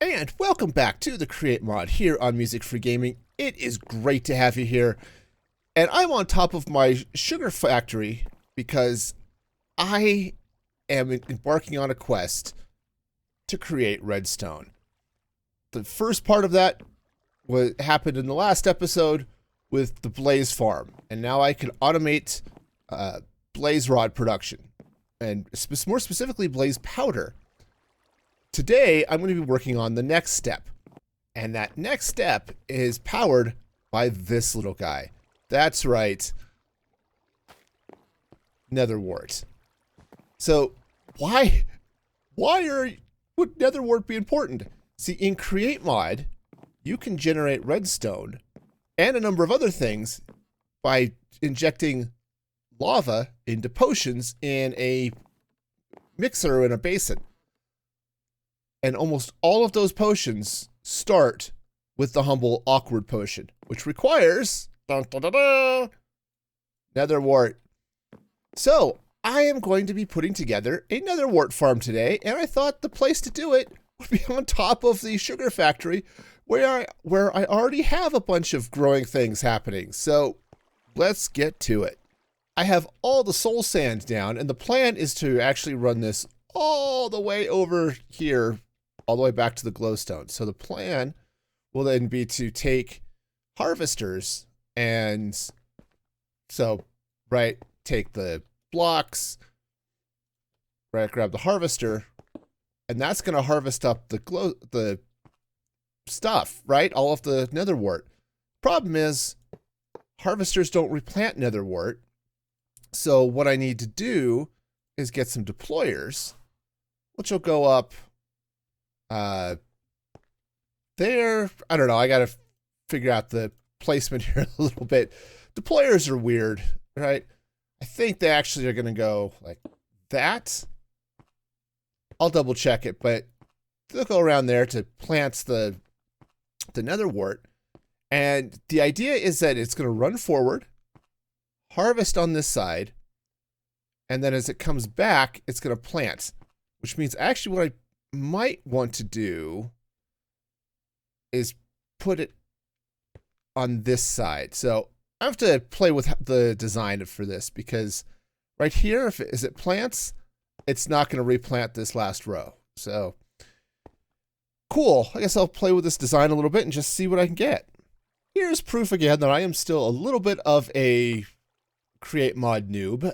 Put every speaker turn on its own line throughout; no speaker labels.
And welcome back to the Create Mod here on Music Free Gaming. It is great to have you here. And I'm on top of my sugar factory because I am embarking on a quest to create redstone. The first part of that happened in the last episode with the blaze farm. And now I can automate blaze rod production. And more specifically, blaze powder. Today, I'm going to be working on the next step. And that next step is powered by this little guy. That's right. Nether wart. So, would nether wart be important? See, in Create Mod, you can generate redstone and a number of other things by injecting lava into potions in a mixer or in a basin. And almost all of those potions start with the humble awkward potion, which requires nether wart. So I am going to be putting together a nether wart farm today, and I thought the place to do it would be on top of the sugar factory where I already have a bunch of growing things happening. So let's get to it. I have all the soul sand down, and the plan is to actually run this all the way over here, all the way back to the glowstone. So the plan will then be to take harvesters and take the blocks, grab the harvester, and that's going to harvest up the stuff, right? All of the nether wart. Problem is, harvesters don't replant nether wart. So what I need to do is get some deployers, which will go up there. I don't know. I got to figure out the placement here a little bit. Deployers are weird, right? I think they actually are going to go like that. I'll double check it, but they'll go around there to plant the nether wart. And the idea is that it's going to run forward, harvest on this side, and then as it comes back, it's going to plant, which means actually what I might want to do is put it on this side. So I have to play with the design for this because right here, as it plants, it's not going to replant this last row. So cool. I guess I'll play with this design a little bit and just see what I can get. Here's proof again that I am still a little bit of a Create Mod noob.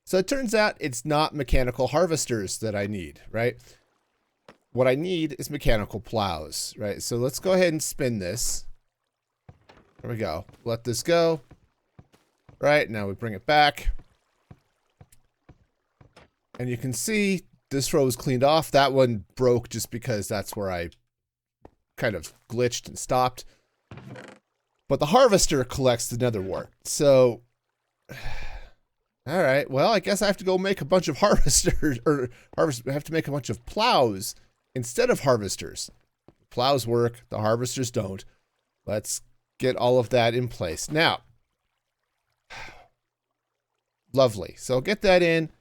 So it turns out it's not mechanical harvesters that I need, right? What I need is mechanical plows, right? So let's go ahead and spin this. There we go. Let this go. Right, now we bring it back. And you can see this row is cleaned off. That one broke just because that's where I kind of glitched and stopped. But the harvester collects the nether wart. So, all right. Well, I guess I have to go make a bunch of harvesters, or I have to make a bunch of plows instead of harvesters. Plows work, the harvesters don't. Let's get all of that in place. Now, lovely. So I'll get that in,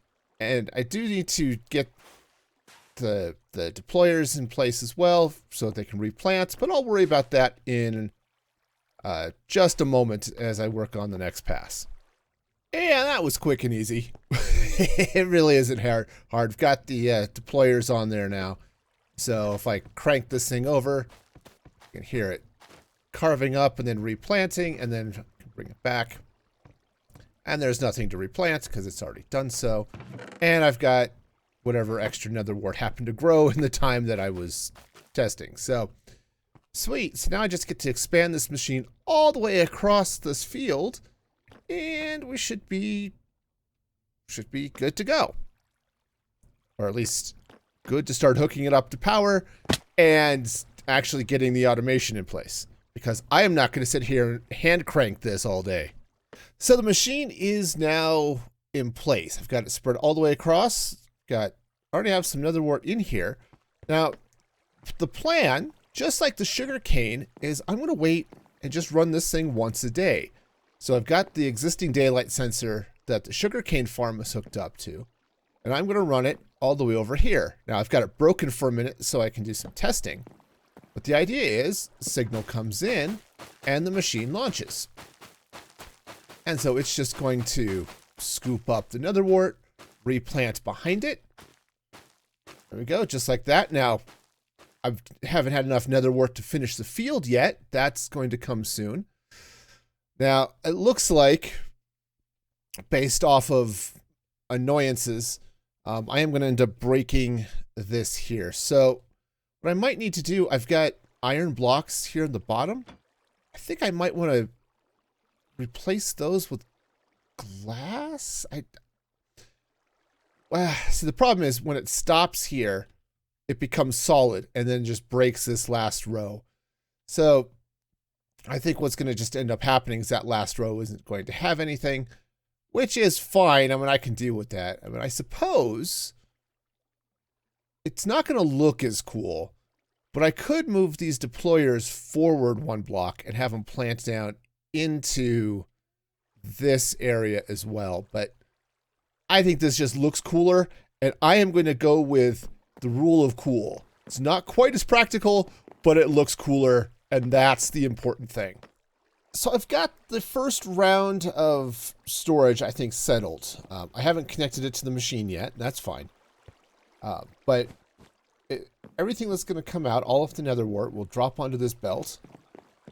and I do need to get the deployers in place as well so that they can replant, but I'll worry about that in just a moment as I work on the next pass. And that was quick and easy. It really isn't hard. I've got the deployers on there now. So if I crank this thing over, you can hear it carving up and then replanting, and then bring it back. And there's nothing to replant because it's already done so. And I've got whatever extra nether wart happened to grow in the time that I was testing. So sweet. So now I just get to expand this machine all the way across this field, and we should be good to go. Or at least good to start hooking it up to power and actually getting the automation in place, because I am not going to sit here and hand crank this all day. So the machine is now in place. I've got it spread all the way across. Already have some nether wart in here. Now, the plan, just like the sugar cane, is I'm going to wait and just run this thing once a day. So I've got the existing daylight sensor that the sugarcane farm is hooked up to, and I'm going to run it all the way over here. Now I've got it broken for a minute so I can do some testing. But the idea is signal comes in and the machine launches. And so it's just going to scoop up the nether wart, replant behind it. There we go, just like that. Now, I haven't had enough nether wart to finish the field yet. That's going to come soon. Now, it looks like, based off of annoyances, I am going to end up breaking this here. So what I might need to do, I've got iron blocks here at the bottom. I think I might want to replace those with glass. See, the problem is when it stops here, it becomes solid and then just breaks this last row. So I think what's going to just end up happening is that last row isn't going to have anything, which is fine. I mean, I can deal with that. I mean, I suppose it's not going to look as cool, but I could move these deployers forward one block and have them plant down into this area as well. But I think this just looks cooler, and I am going to go with the rule of cool. It's not quite as practical, but it looks cooler, and that's the important thing. So I've got the first round of storage, I think, settled. I haven't connected it to the machine yet. That's fine. But everything that's going to come out, all of the nether wart, will drop onto this belt,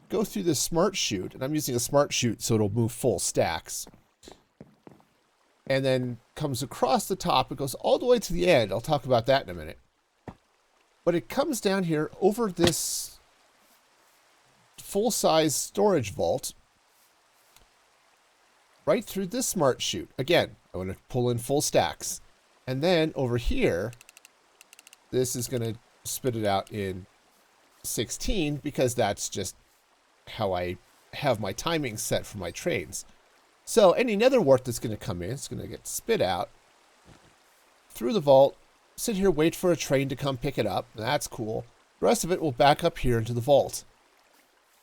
go through this smart chute, and I'm using a smart chute so it'll move full stacks. And then comes across the top. It goes all the way to the end. I'll talk about that in a minute. But it comes down here over this full-size storage vault, right through this smart chute. Again, I want to pull in full stacks. And then over here, this is going to spit it out in 16 because that's just how I have my timing set for my trains. So any nether wart that's going to come in, it's going to get spit out through the vault, sit here, wait for a train to come pick it up. That's cool. The rest of it will back up here into the vault.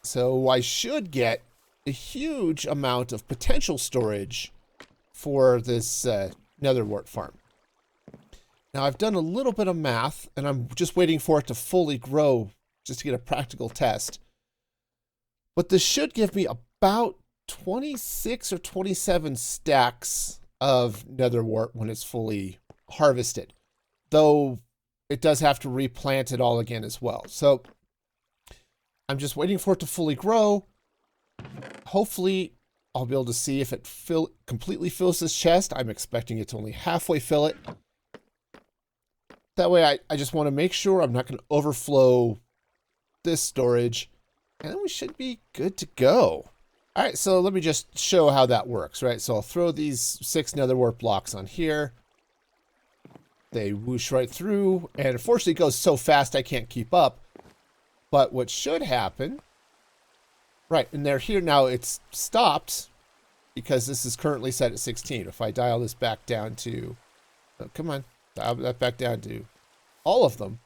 So I should get a huge amount of potential storage for this nether wart farm. Now I've done a little bit of math, and I'm just waiting for it to fully grow just to get a practical test. But this should give me about 26 or 27 stacks of nether wart when it's fully harvested, though it does have to replant it all again as well. So I'm just waiting for it to fully grow. Hopefully I'll be able to see if it completely fills this chest. I'm expecting it to only halfway fill it. That way I just want to make sure I'm not going to overflow this storage, and then we should be good to go. All right, so let me just show how that works, right? So I'll throw these 6 nether wart blocks on here. They whoosh right through, and unfortunately it goes so fast I can't keep up. But what should happen, right, and they're here now, it's stopped because this is currently set at 16. If I dial this back down to, oh, come on, dial that back down to all of them,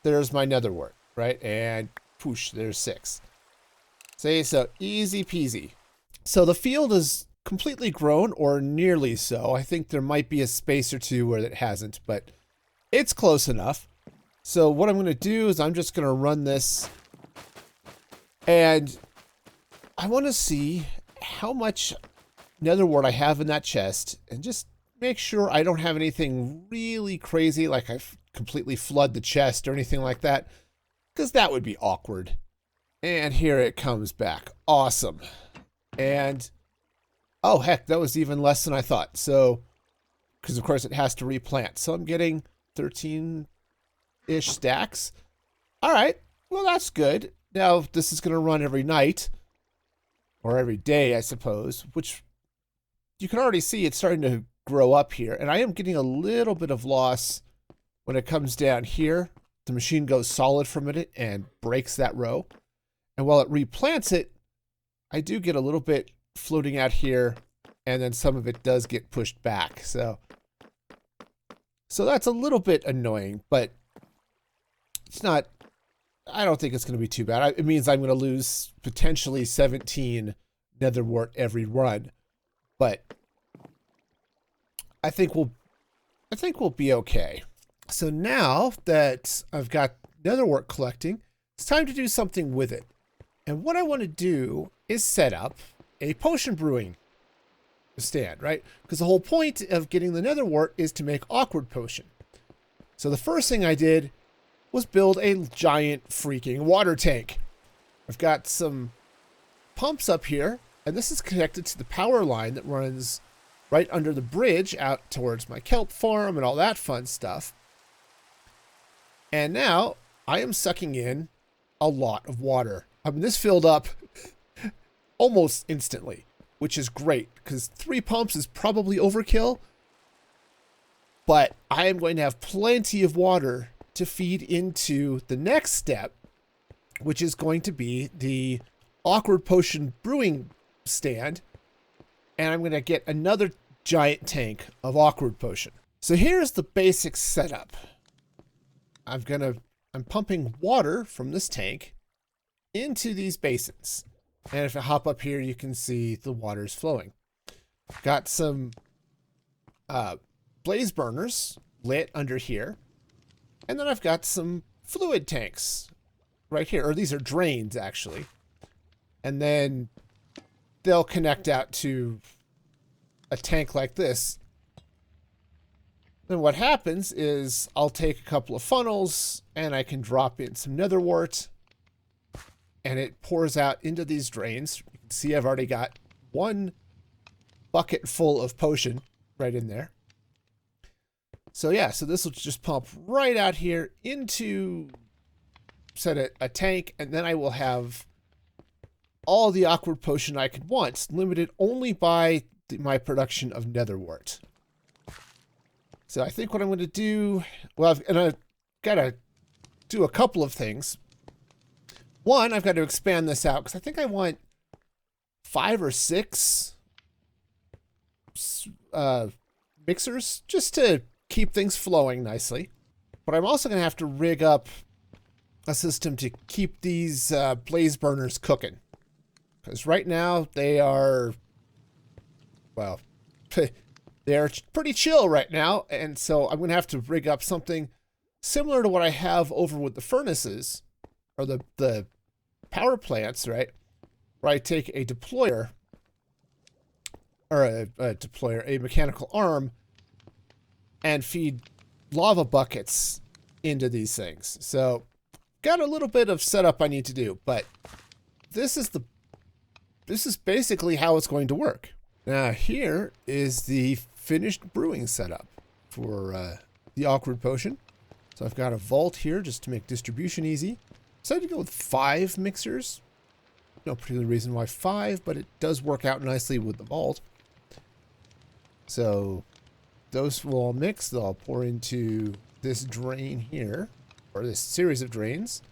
there's my nether wart, right? And poosh, there's 6. See, so easy peasy. So the field is completely grown, or nearly so. I think there might be a space or two where it hasn't, but it's close enough. So what I'm going to do is I'm just going to run this, and I want to see how much nether wart I have in that chest, and just make sure I don't have anything really crazy, like I've completely flood the chest or anything like that, because that would be awkward. And here it comes back. Awesome. And, oh heck, that was even less than I thought. So, because of course it has to replant. So I'm getting 13-ish stacks. All right, well that's good. Now this is going to run every night, or every day, I suppose, which you can already see it's starting to grow up here. And I am getting a little bit of loss when it comes down here. The machine goes solid for a minute and breaks that row. And while it replants it, I do get a little bit floating out here, and then some of it does get pushed back. So that's a little bit annoying, but it's not, I don't think it's going to be too bad. It means I'm going to lose potentially 17 nether wart every run, but I think I think we'll be okay. So now that I've got nether wart collecting, it's time to do something with it. And what I want to do is set up a potion brewing stand, right? Because the whole point of getting the nether wart is to make awkward potion. So the first thing I did was build a giant freaking water tank. I've got some pumps up here, and this is connected to the power line that runs right under the bridge out towards my kelp farm and all that fun stuff. And now I am sucking in a lot of water. I mean, this filled up almost instantly, which is great because 3 pumps is probably overkill, but I am going to have plenty of water to feed into the next step, which is going to be the awkward potion brewing stand. And I'm going to get another giant tank of awkward potion. So here's the basic setup. I'm pumping water from this tank into these basins. And if I hop up here, you can see the water's flowing. Got some blaze burners lit under here. And then I've got some fluid tanks right here. Or these are drains, actually. And then they'll connect out to a tank like this. Then what happens is I'll take a couple of funnels and I can drop in some nether wart. And it pours out into these drains. You can see I've already got 1 bucket full of potion right in there. So yeah, so this will just pump right out here into a tank, and then I will have all the awkward potion I could want, limited only by my production of nether wart. So I think what I'm going to do, well, I've got to do a couple of things. One, I've got to expand this out because I think I want 5 or 6 mixers just to keep things flowing nicely. But I'm also going to have to rig up a system to keep these blaze burners cooking. Because right now they are, well, they're pretty chill right now. And so I'm going to have to rig up something similar to what I have over with the furnaces or the power plants, right? Where I take a deployer or a mechanical arm and feed lava buckets into these things. So got a little bit of setup I need to do, but this is basically how it's going to work. Now here is the finished brewing setup for the awkward potion. So I've got a vault here just to make distribution easy. Decided to go with 5 mixers. No particular reason why 5, but it does work out nicely with the vault. So those will all mix. They'll all pour into this drain here, or this series of drains,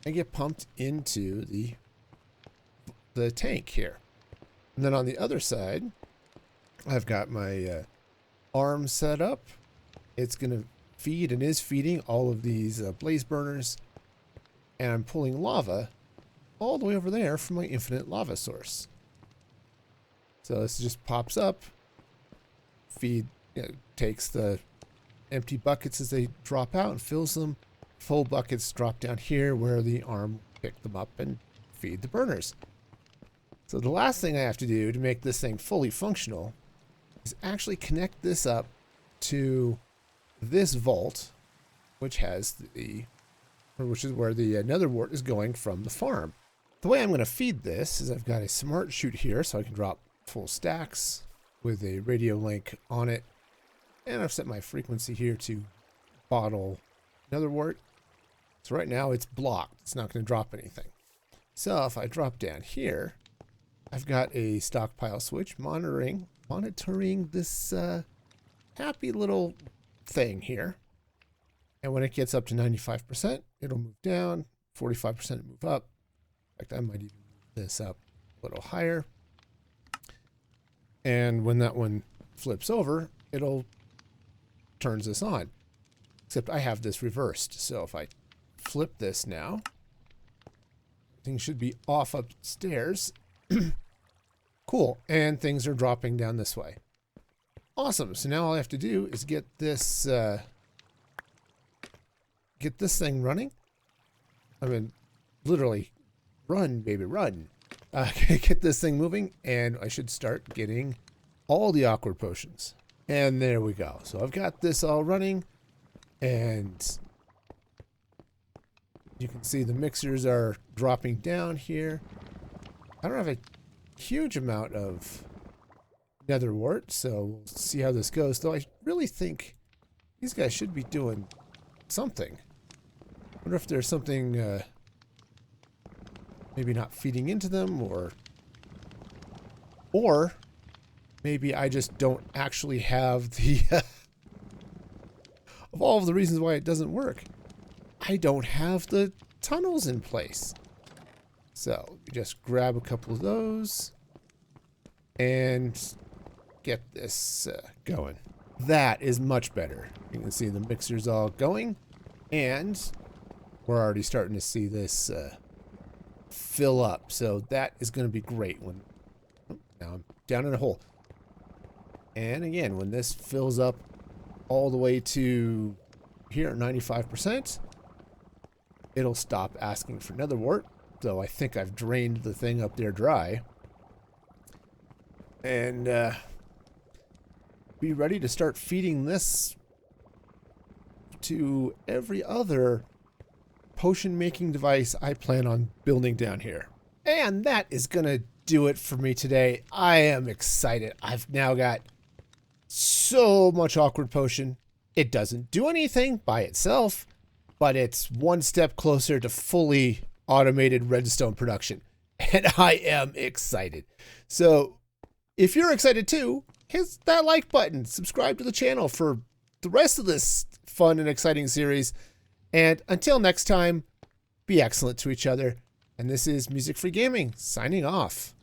and get pumped into the tank here. And then on the other side, I've got my arm set up. It's going to feed and is feeding all of these blaze burners. And I'm pulling lava all the way over there from my infinite lava source. So this just pops up, takes the empty buckets as they drop out and fills them. Full buckets drop down here where the arm pick them up and feed the burners. So the last thing I have to do to make this thing fully functional is actually connect this up to this vault, which is where the nether wart is going from the farm. The way I'm going to feed this is I've got a smart chute here so I can drop full stacks with a radio link on it. And I've set my frequency here to bottle nether wart. So right now it's blocked. It's not going to drop anything. So if I drop down here, I've got a stockpile switch monitoring this happy little thing here. And when it gets up to 95%, it'll move down, 45% move up. In fact, I might even move this up a little higher. And when that one flips over, it'll turns this on. Except I have this reversed. So if I flip this now, things should be off upstairs. Cool. And things are dropping down this way. Awesome. So now all I have to do is get this thing running. I mean, literally, run, baby, run. Get this thing moving, and I should start getting all the awkward potions. And there we go. So I've got this all running, and you can see the mixers are dropping down here. I don't have a huge amount of nether wart, so we'll see how this goes. Though I really think these guys should be doing something. I wonder if there's something maybe not feeding into them, or maybe I just don't actually have the of all of the reasons why it doesn't work, I don't have the tunnels in place. So just grab a couple of those and get this going. That is much better. You can see the mixer's all going, and we're already starting to see this fill up. So that is going to be great. When now I'm down in a hole. And again, when this fills up all the way to here at 95%, it'll stop asking for nether wart. So I think I've drained the thing up there dry. And be ready to start feeding this to every other potion making device I plan on building down here. And that is gonna do it for me today. I am excited. I've now got so much awkward potion. It doesn't do anything by itself, but it's one step closer to fully automated redstone production. And I am excited. So if you're excited too, hit that like button, subscribe to the channel for the rest of this fun and exciting series. And until next time, be excellent to each other. And this is Music Free Gaming, signing off.